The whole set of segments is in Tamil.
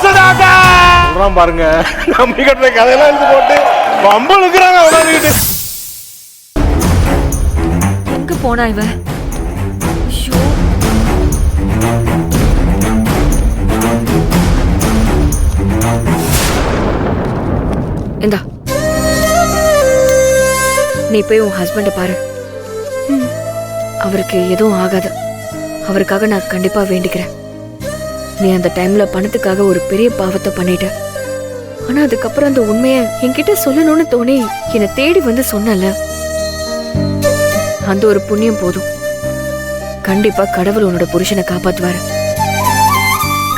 சொல்றான் பாருங்க. நம்பி கட்டுற கதையெல்லாம் எடுத்து போட்டு பம்பளுக்குறாங்க. உடனே எங்க போனா இவ? ஐயோ, இந்தா நீ போய் உன் ஹஸ்பண்ட பாரு. அவருக்கு எதுவும் ஆகாது. அவருக்காக நான் கண்டிப்பா வேண்டிக்கிறேன். நீ அந்த டைம்ல பணத்துக்காக ஒரு பெரிய பாவத்தை பண்ணிட்ட. ஆனா அதுக்கப்புறம் அந்த உண்மைய என்கிட்ட சொல்லணும்னு தோணி என்னை தேடி வந்து சொன்னல, அந்த ஒரு புண்ணியம் போதும். கண்டிப்பா கடவுள் உன்னோட புருஷனை காப்பாத்துவாரு.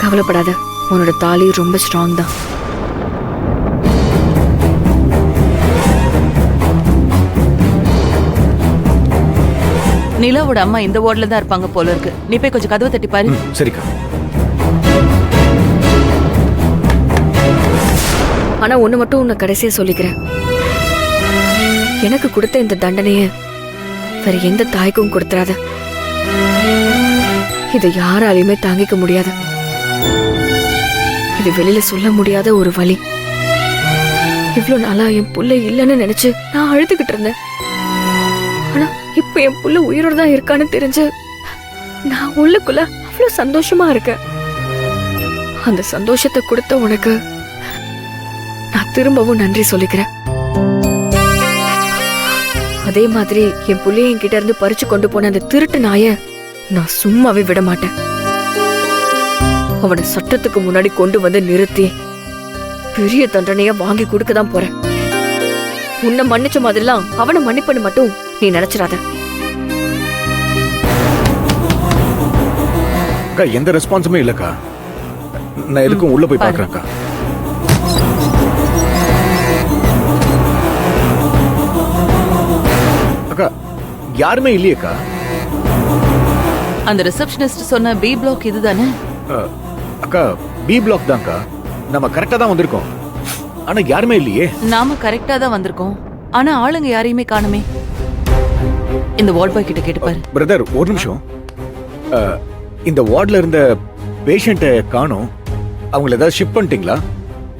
கவலைப்படாத, உன்னோட தாலி ரொம்ப ஸ்ட்ராங் தான். நிலாவோட அம்மா இந்த வார்டுல தான் இருப்பாங்க போல இருக்கு. நீ போய் கொஞ்சம் கதவை தட்டி பாரு. சரிக்கா. ஆனா ஒண்ணு மட்டும் உன்னை கடைசியா சொல்லிக்கிறேன். எனக்கு கொடுத்த இந்த தண்டனைய வேற எந்த தாய்க்கும் கொடுத்துறாத. இதை யாராலையுமே தாங்கிக்க முடியாது. இது வெளியில சொல்ல முடியாத ஒரு வலி. இவ்வளவு நாளா என் புள்ள இல்லைன்னு நினைச்சு நான் அழுதுகிட்டு இருந்தேன். ஆனா இப்ப என் புள்ள உயிரோட தான் இருக்கான்னு தெரிஞ்சு நான் உள்ளுக்குள்ள அவ்வளவு சந்தோஷமா இருக்கேன். அந்த சந்தோஷத்தை கொடுத்த உனக்கு நான் திரும்பவும் நன்றி சொல்லிக்கிறேன். அதே மாதிரி என் புள்ளைய என்கிட்ட இருந்து பறிச்சு கொண்டு போன அந்த திருட்டு நாய நான் சும்மாவே விட மாட்டேன். அவனை சட்டத்துக்கு முன்னாடி கொண்டு வந்து நிறுத்தி பெரிய தண்டனையா வாங்கி கொடுக்கதான் போறேன். உன்னை மன்னிச்ச மாதிரிலாம் அவனை மன்னிப்பன்னு மட்டும் நீ நினைச்சிடாத. அக்கா எந்த ரெஸ்பான்ஸுமே இல்லக்கா. நான் எதுக்கும் உள்ள போய் பாக்குறேன்க்கா. அக்கா யாருமே இல்லையேக்கா. அந்த ரிசப்ஷனிஸ்ட் சொன்ன பி பிளாக் இதுதானே? அக்கா பி பிளாக் தான்க்கா. நம்ம கரெக்டா தான் வந்திருக்கோம். ஆனா யாருமே இல்லையே. நாம கரெக்டா தான் வந்திருக்கோம். ஆனா ஆளுங்க யாரையுமே காணுமே. இந்த வார்ட் பாய் கிட்ட கேட்டு பாரு. பிரதர் ஒரு நிமிஷம். இந்த வார்டுல இருந்த பேஷண்ட்டை காணோம். அவங்கள ஏதாவது ஷிஃப்ட் பண்ணிட்டீங்களா?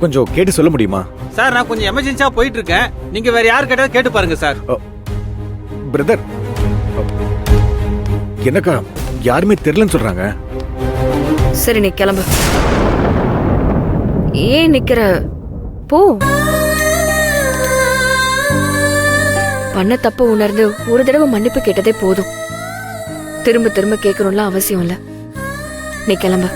கொஞ்சம் கேட்டு சொல்ல முடியுமா? சார் நான் கொஞ்சம் எமர்ஜென்சியா போயிட்டு இருக்கேன். நீங்க வேற யார் கேட்டாலும் கேட்டு பாருங்க சார். பிரதர் என்னக்கா யாருமே தெரியலன்னு சொல்றாங்க. சரி நீ கிளம்பு. ஏன் நிக்கிற? போ. பண்ண தப்பு உணர்ந்து ஒரு தடவை மன்னிப்பு கேட்டதே போதும். திரும்ப திரும்ப கேட்கணும்லாம் அவசியம் இல்ல. நீ கிளம்பு.